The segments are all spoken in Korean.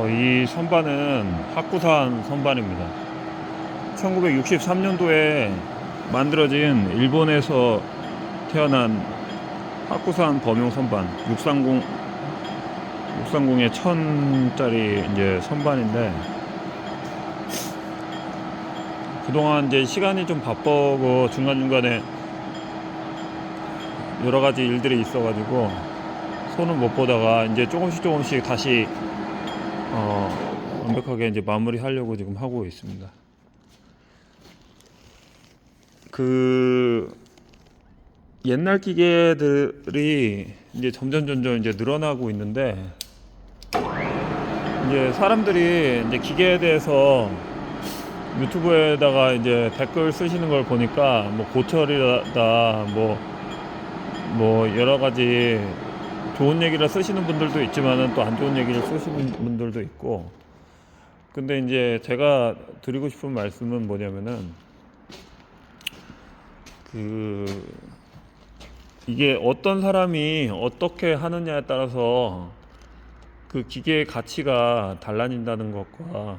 이 선반은 하쿠산 선반입니다. 1963년도에 만들어진 일본에서 태어난 하쿠산 범용 선반 630에 1000짜리 이제 선반인데, 그동안 이제 시간이 좀 바쁘고 중간중간에 여러 가지 일들이 있어가지고 손을 못 보다가 이제 조금씩 다시 완벽하게 이제 마무리하려고 지금 하고 있습니다. 그 옛날 기계들이 이제 점점 이제 늘어나고 있는데, 이제 사람들이 이제 기계에 대해서 유튜브에다가 이제 댓글 쓰시는 걸 보니까 뭐 고철이다 뭐 여러 가지 좋은 얘기를 쓰시는 분들도 있지만은 또 안 좋은 얘기를 쓰시는 분들도 있고. 근데 이제 제가 드리고 싶은 말씀은 뭐냐면은, 이게 어떤 사람이 어떻게 하느냐에 따라서 그 기계의 가치가 달라진다는 것과,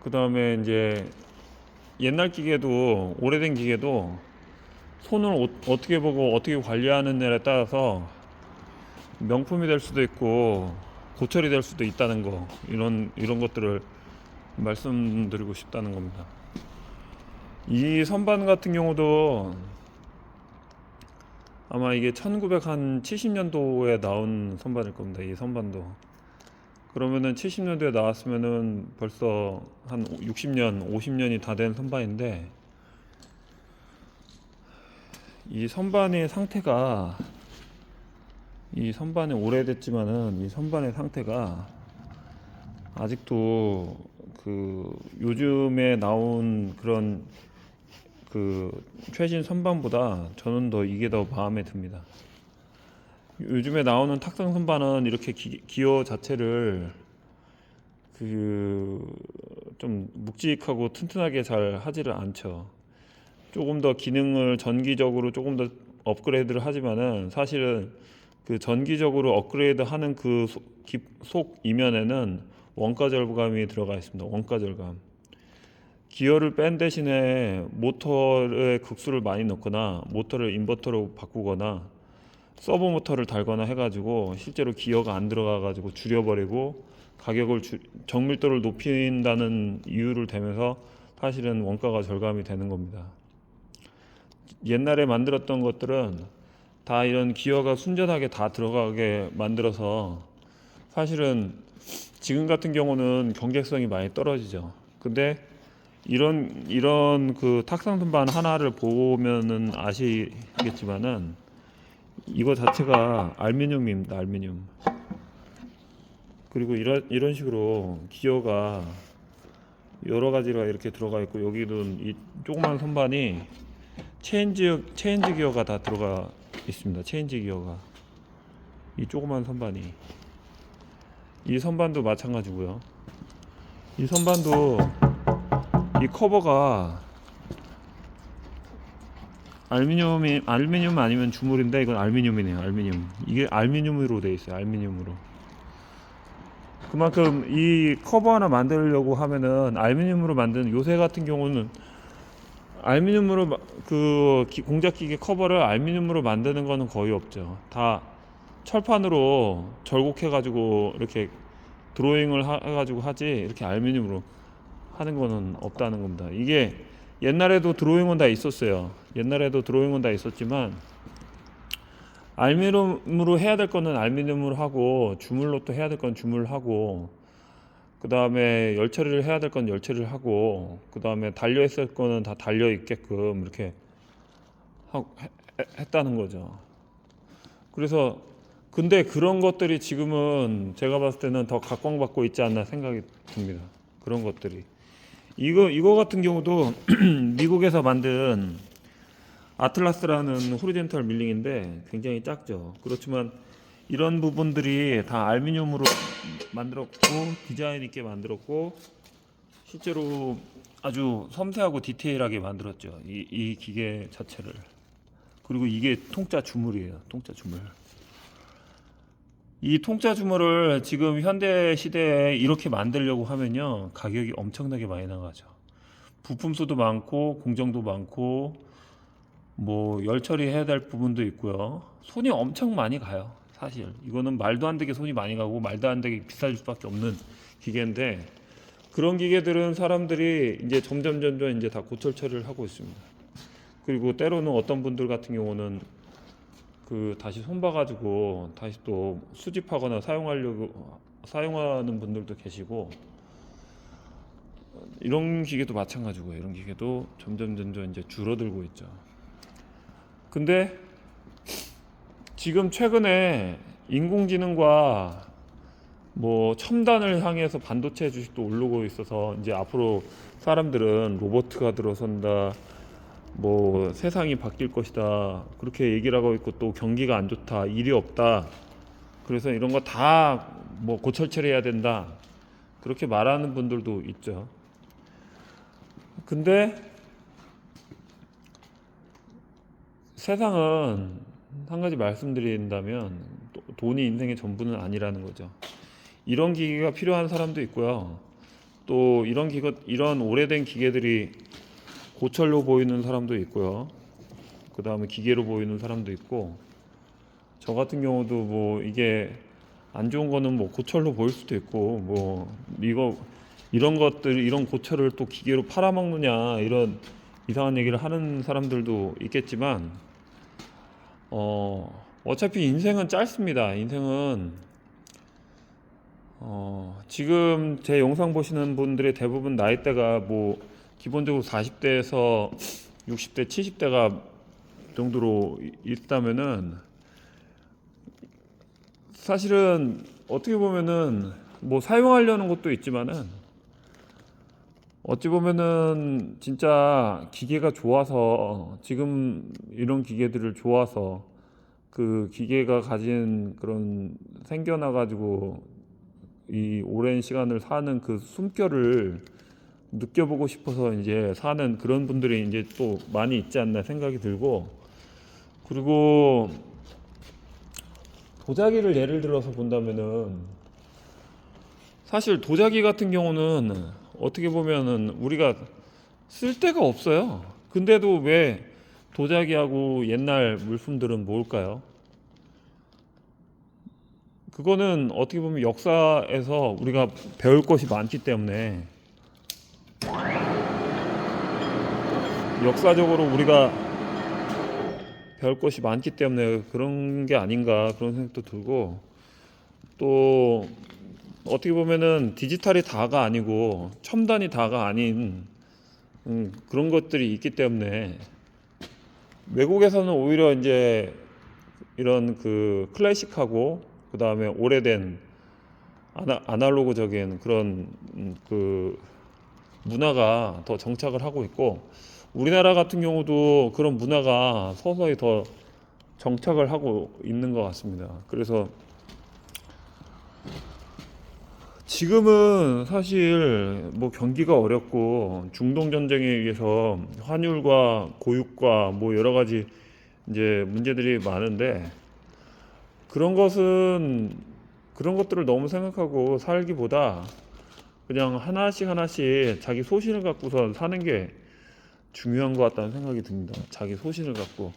그 다음에 이제 옛날 기계도, 오래된 기계도 손을 어떻게 보고 어떻게 관리하느냐에 따라서 명품이 될 수도 있고 고철이 될 수도 있다는 거, 이런 것들을 말씀드리고 싶다는 겁니다. 이 선반 같은 경우도 아마 이게 1970년도에 나온 선반일 겁니다. 이 선반도. 그러면은 70년도에 나왔으면은 벌써 한 60년, 50년이 다 된 선반인데, 이 선반의 상태가, 이 선반이 오래됐지만은 이 선반의 상태가 아직도 요즘에 나온 그런 최신 선반보다 저는 이게 더 마음에 듭니다. 요즘에 나오는 탁상 선반은 이렇게 기어 자체를 좀 묵직하고 튼튼하게 잘 하지를 않죠. 조금 더 기능을 전기적으로 조금 더 업그레이드를 하지만은, 사실은 그 전기적으로 업그레이드 하는 속 이면에는 원가 절감이 들어가 있습니다. 원가 절감. 기어를 뺀 대신에 모터에 극수를 많이 넣거나 모터를 인버터로 바꾸거나 서버 모터를 달거나 해가지고 실제로 기어가 안 들어가가지고 줄여버리고 가격을 정밀도를 높인다는 이유를 대면서 사실은 원가가 절감이 되는 겁니다. 옛날에 만들었던 것들은 다 이런 기어가 순전하게 다 들어가게 만들어서 사실은 지금 같은 경우는 경제성이 많이 떨어지죠. 근데 이런 그 탁상 선반 하나를 보면은 아시겠지만은 이거 자체가 알루미늄입니다. 알루미늄. 그리고 이런 식으로 기어가 여러 가지가 이렇게 들어가 있고, 여기는 이 조그만 선반이 체인지 기어가 다 들어가 있습니다. 체인지 기어가, 이 조그만 선반이. 이 선반도 마찬가지고요. 이 선반도 이 커버가 알루미늄 아니면 주물인데, 이건 알루미늄이네요. 알루미늄. 이게 알루미늄으로 되어 있어요. 알루미늄으로. 그만큼 이 커버 하나 만들려고 하면은 알루미늄으로 만든, 요새 같은 경우는 알루미늄으로 공작 기계 커버를 알루미늄으로 만드는 거는 거의 없죠. 다 철판으로 절곡해 가지고 이렇게 드로잉을 해가지고 하지, 이렇게 알루미늄으로 하는 거는 없다는 겁니다. 이게 옛날에도 드로잉은 다 있었어요. 옛날에도 드로잉은 다 있었지만 알루미늄으로 해야 될 거는 알루미늄으로 하고, 주물로 또 해야 될 건 주물하고, 그 다음에 열 처리를 해야 될 건 열 처리를 하고, 그 다음에 달려 있을 거는 다 달려 있게끔 이렇게 했다는 거죠. 그래서 근데 그런 것들이 지금은 제가 봤을 때는 더 각광받고 있지 않나 생각이 듭니다. 그런 것들이. 이거 같은 경우도 미국에서 만든 아틀라스라는 호리젠탈 밀링인데 굉장히 작죠. 그렇지만 이런 부분들이 다 알루미늄으로 만들었고, 디자인 있게 만들었고, 실제로 아주 섬세하고 디테일하게 만들었죠. 이 기계 자체를. 그리고 이게 통짜 주물이에요. 통짜 주물. 이 통짜 주물을 지금 현대 시대에 이렇게 만들려고 하면요, 가격이 엄청나게 많이 나가죠. 부품수도 많고 공정도 많고 뭐 열 처리해야 될 부분도 있고요. 손이 엄청 많이 가요. 사실 이거는 말도 안 되게 손이 많이 가고 말도 안 되게 비쌀 수밖에 없는 기계인데, 그런 기계들은 사람들이 이제 점점 이제 다 고철 처리를 하고 있습니다. 그리고 때로는 어떤 분들 같은 경우는 그 다시 손봐가지고 다시 또 수집하거나 사용하려고 사용하는 분들도 계시고, 이런 기계도 마찬가지고 이런 기계도 점점 이제 줄어들고 있죠. 근데 지금 최근에 인공지능과 뭐 첨단을 향해서 반도체 주식도 오르고 있어서 이제 앞으로 사람들은 로봇가 들어선다, 뭐 세상이 바뀔 것이다, 그렇게 얘기를 하고 있고, 또 경기가 안 좋다, 일이 없다, 그래서 이런 거 다 뭐 고철 처리해야 된다, 그렇게 말하는 분들도 있죠. 근데 세상은 한 가지 말씀드린다면, 돈이 인생의 전부는 아니라는 거죠. 이런 기계가 필요한 사람도 있고요. 또 이런 오래된 기계들이 고철로 보이는 사람도 있고요. 그 다음에 기계로 보이는 사람도 있고, 저 같은 경우도 뭐 이게 안 좋은 거는 뭐 고철로 보일 수도 있고, 뭐 이런 것들, 이런 고철을 또 기계로 팔아먹느냐, 이런 이상한 얘기를 하는 사람들도 있겠지만, 어차피 인생은 짧습니다. 인생은 지금 제 영상 보시는 분들의 대부분 나이대가 뭐 기본적으로 40대에서 60대, 70대가 정도로 있다면은, 사실은 어떻게 보면은 뭐 사용하려는 것도 있지만은, 어찌 보면은 진짜 기계가 좋아서, 지금 이런 기계들을 좋아서 그 기계가 가진 그런 생겨나 가지고 이 오랜 시간을 사는 그 숨결을 느껴보고 싶어서 이제 사는 그런 분들이 이제 또 많이 있지 않나 생각이 들고, 그리고 도자기를 예를 들어서 본다면은, 사실 도자기 같은 경우는 어떻게 보면은 우리가 쓸 데가 없어요. 근데도 왜 도자기하고 옛날 물품들은 모을까요? 그거는 어떻게 보면 역사에서 우리가 배울 것이 많기 때문에, 역사적으로 우리가 배울 것이 많기 때문에 그런 게 아닌가, 그런 생각도 들고, 또 어떻게 보면은 디지털이 다가 아니고 첨단이 다가 아닌 그런 것들이 있기 때문에, 외국에서는 오히려 이제 이런 그 클래식하고 그 다음에 오래된 아날로그적인 그런 그 문화가 더 정착을 하고 있고, 우리나라 같은 경우도 그런 문화가 서서히 더 정착을 하고 있는 것 같습니다. 그래서 지금은 사실 뭐 경기가 어렵고 중동 전쟁에 의해서 환율과 고유가 뭐 여러 가지 이제 문제들이 많은데, 그런 것은 그런 것들을 너무 생각하고 살기보다 그냥 하나씩 자기 소신을 갖고서 사는 게 중요한 것 같다는 생각이 듭니다. 자기 소신을 갖고,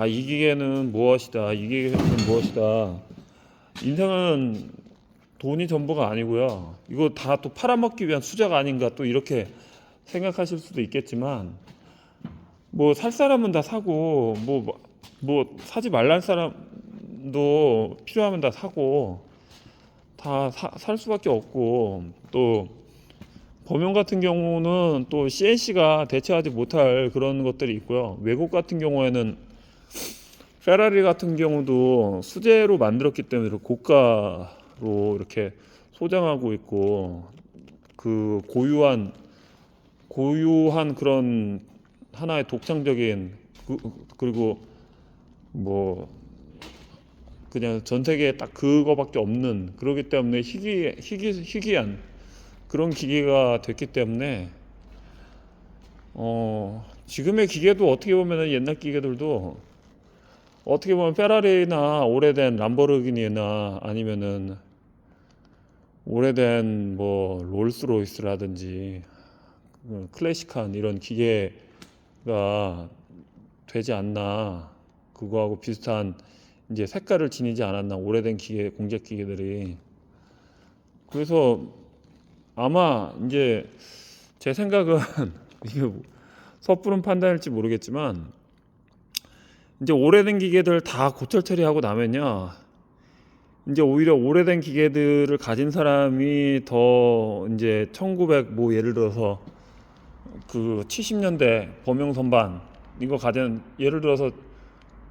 이 기계는 무엇이다, 이 기계는 무엇이다. 인생은 돈이 전부가 아니고요. 이거 다 또 팔아먹기 위한 수작 아닌가, 또 이렇게 생각하실 수도 있겠지만, 뭐 살 사람은 다 사고, 뭐 사지 말란 사람도 필요하면 다 사고, 다 살 수밖에 없고, 또 범용 같은 경우는 또 CNC가 대체하지 못할 그런 것들이 있고요. 외국 같은 경우에는 페라리 같은 경우도 수제로 만들었기 때문에 고가로 이렇게 소장하고 있고, 그 고유한 그런 하나의 독창적인 그리고 뭐 그냥 전 세계에 딱 그거밖에 없는, 그러기 때문에 희귀한 그런 기계가 됐기 때문에, 지금의 기계도 어떻게 보면은 옛날 기계들도 어떻게 보면 페라리나 오래된 람보르기니나 아니면은 오래된 뭐 롤스로이스라든지 클래식한 이런 기계가 되지 않나, 그거하고 비슷한 이제 색깔을 지니지 않았나, 오래된 기계, 공작 기계들이. 그래서 아마 이제 제 생각은 이게 섣부른 판단일지 모르겠지만, 이제 오래된 기계들 다 고철 처리하고 나면요, 이제 오히려 오래된 기계들을 가진 사람이 더 이제 1900 뭐 예를 들어서 그 70년대 범용 선반 이거 가진, 예를 들어서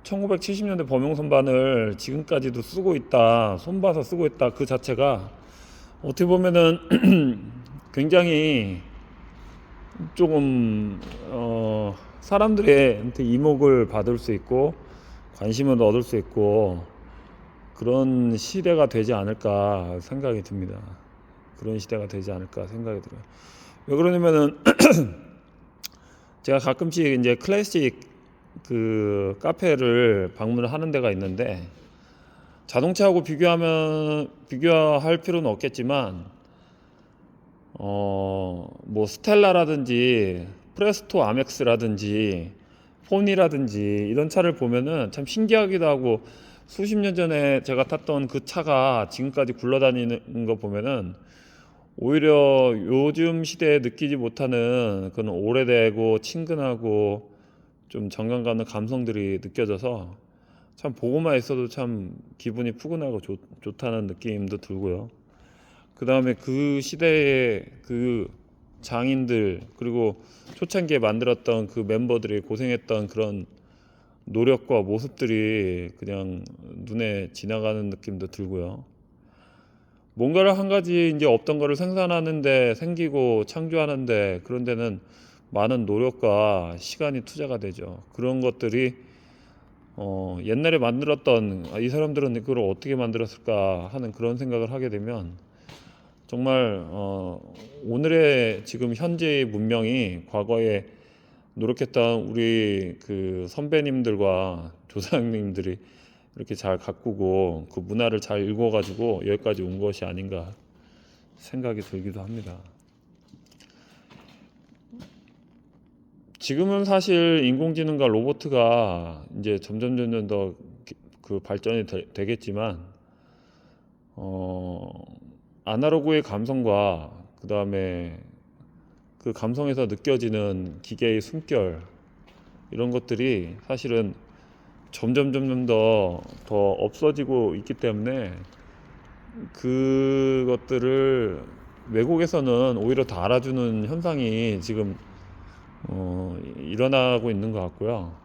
1970년대 범용 선반을 지금까지도 쓰고 있다, 손봐서 쓰고 있다, 그 자체가 어떻게 보면은 굉장히 조금 사람들한테 이목을 받을 수 있고 관심을 얻을 수 있고 그런 시대가 되지 않을까 생각이 듭니다. 그런 시대가 되지 않을까 생각이 들어요. 왜 그러냐면은 제가 가끔씩 이제 클래식 그 카페를 방문을 하는 데가 있는데, 자동차하고 비교할 필요는 없겠지만 뭐 스텔라라든지 프레스토 아멕스라든지 폰이라든지 이런 차를 보면은 참 신기하기도 하고, 수십 년 전에 제가 탔던 그 차가 지금까지 굴러다니는 거 보면은 오히려 요즘 시대에 느끼지 못하는 그런 오래되고 친근하고 좀 정감 가는 감성들이 느껴져서 참 보고만 있어도 참 기분이 푸근하고 좋다는 느낌도 들고요. 그 다음에 그 시대의 그 장인들, 그리고 초창기에 만들었던 그 멤버들이 고생했던 그런 노력과 모습들이 그냥 눈에 지나가는 느낌도 들고요. 뭔가를 한 가지 이제 없던 거를 생산하는데, 생기고 창조하는데, 그런 데는 많은 노력과 시간이 투자가 되죠. 그런 것들이 옛날에 만들었던 이 사람들은 그걸 어떻게 만들었을까 하는 그런 생각을 하게 되면, 정말 오늘의 지금 현재의 문명이 과거에 노력했던 우리 그 선배님들과 조상님들이 이렇게 잘 가꾸고 그 문화를 잘 읽어가지고 여기까지 온 것이 아닌가 생각이 들기도 합니다. 지금은 사실 인공지능과 로보트가 이제 점점 더 그 발전이 되겠지만, 아날로그의 감성과 그 다음에 그 감성에서 느껴지는 기계의 숨결, 이런 것들이 사실은 점점 더 없어지고 있기 때문에, 그것들을 외국에서는 오히려 더 알아주는 현상이 지금 일어나고 있는 것 같고요.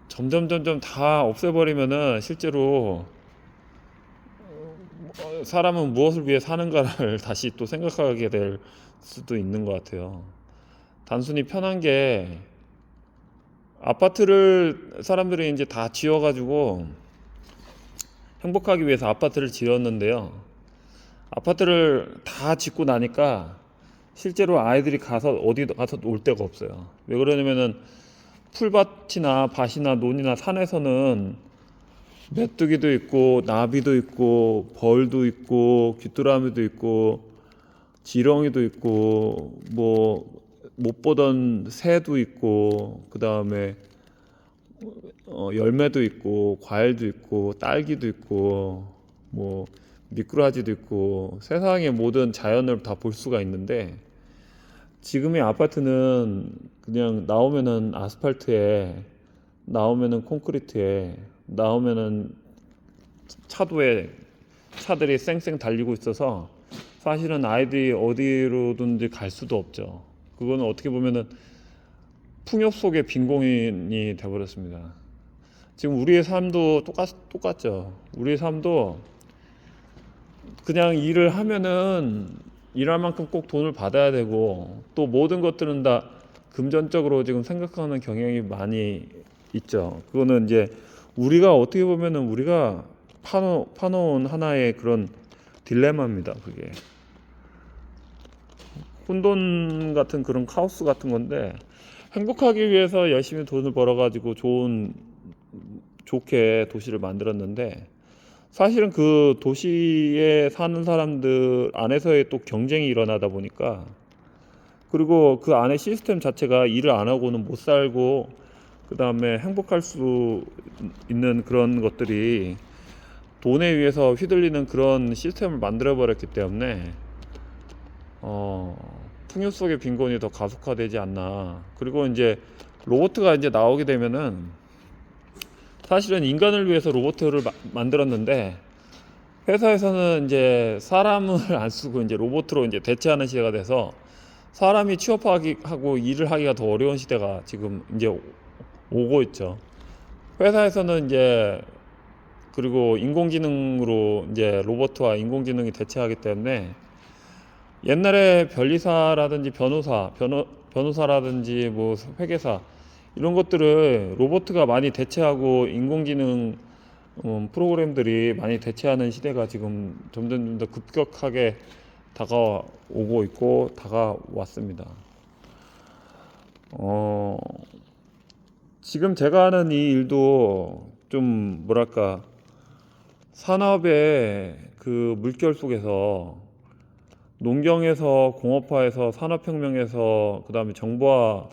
점점 다 없애버리면은 실제로 사람은 무엇을 위해 사는가를 다시 또 생각하게 될 수도 있는 것 같아요. 단순히 편한 게, 아파트를 사람들이 이제 다 지어가지고 행복하기 위해서 아파트를 지었는데요. 아파트를 다 짓고 나니까 실제로 아이들이 어디 가서 놀 데가 없어요. 왜 그러냐면은 풀밭이나 밭이나 논이나 산에서는 메뚜기도 있고 나비도 있고 벌도 있고 귀뚜라미도 있고 지렁이도 있고 뭐 못 보던 새도 있고, 그 다음에 열매도 있고 과일도 있고 딸기도 있고 뭐 미꾸라지도 있고, 세상의 모든 자연을 다 볼 수가 있는데, 지금의 아파트는 그냥 나오면은 아스팔트에, 나오면은 콘크리트에, 나오면은 차도에 차들이 쌩쌩 달리고 있어서 사실은 아이들이 어디로든지 갈 수도 없죠. 그거는 어떻게 보면은 풍요 속의 빈공인이 되어버렸습니다. 지금 우리의 삶도 똑같죠. 우리의 삶도 그냥 일을 하면은 일할 만큼 꼭 돈을 받아야 되고, 또 모든 것들은 다 금전적으로 지금 생각하는 경향이 많이 있죠. 그거는 이제 우리가 어떻게 보면은 우리가 파놓은 하나의 그런 딜레마입니다. 그게 혼돈 같은 그런 카오스 같은 건데, 행복하기 위해서 열심히 돈을 벌어가지고 좋은 좋게 도시를 만들었는데 사실은 그 도시에 사는 사람들 안에서의 또 경쟁이 일어나다 보니까 그리고 그 안에 시스템 자체가 일을 안 하고는 못 살고 그 다음에 행복할 수 있는 그런 것들이 돈에 의해서 휘둘리는 그런 시스템을 만들어 버렸기 때문에 풍요 속의 빈곤이 더 가속화되지 않나. 그리고 이제 로봇가 이제 나오게 되면은 사실은 인간을 위해서 로봇을 만들었는데 회사에서는 이제 사람을 안 쓰고 이제 로봇으로 이제 대체하는 시대가 돼서 사람이 취업하고 일을 하기가 더 어려운 시대가 지금 이제 오고 있죠. 회사에서는 이제 그리고 인공지능으로 이제 로봇과 인공지능이 대체하기 때문에 옛날에 변리사라든지 변호사라든지 뭐 회계사 이런 것들을 로봇가 많이 대체하고 인공지능 프로그램들이 많이 대체하는 시대가 지금 점점 좀 더 급격하게 다가오고 있고 다가왔습니다. 지금 제가 하는 이 일도 좀 뭐랄까 산업의 그 물결 속에서 농경에서 공업화에서 산업혁명에서 그다음에 정보화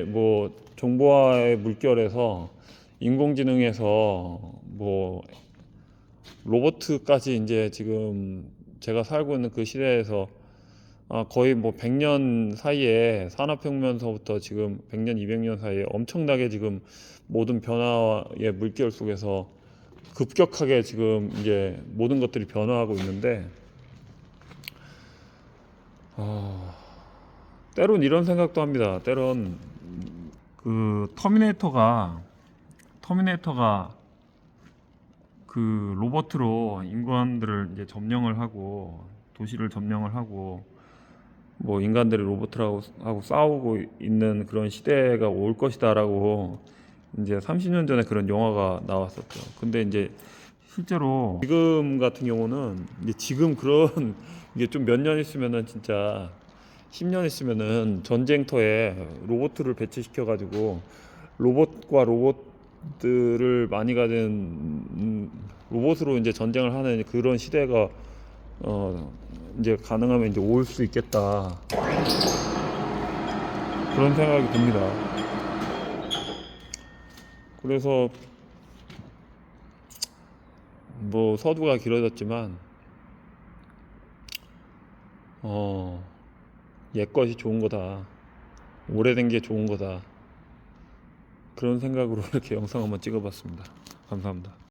뭐 정보화의 물결에서 인공지능에서 뭐 로봇까지 이제 지금 제가 살고 있는 그 시대에서 거의 뭐 100년 사이에 산업혁명서부터 지금 100년, 200년 사이에 엄청나게 지금 모든 변화의 물결 속에서 급격하게 지금 이제 모든 것들이 변화하고 있는데 때론 이런 생각도 합니다. 때론 그 터미네이터가 그 로봇으로 인간들을 이제 점령을 하고 도시를 점령을 하고 뭐 인간들이 로봇하고 싸우고 있는 그런 시대가 올 것이다라고 이제 30년 전에 그런 영화가 나왔었죠. 근데 이제 실제로 지금 같은 경우는 이제 지금 그런 이게 좀 몇 년 있으면은 진짜 10년 있으면은 전쟁터에 로봇을 배치시켜 가지고 로봇과 로봇들을 많이 가진 로봇으로 이제 전쟁을 하는 그런 시대가 이제 가능하면 이제 올 수 있겠다 그런 생각이 듭니다. 그래서 뭐 서두가 길어졌지만 옛것이 좋은 거다, 오래된 게 좋은 거다, 그런 생각으로 이렇게 영상 한번 찍어봤습니다. 감사합니다.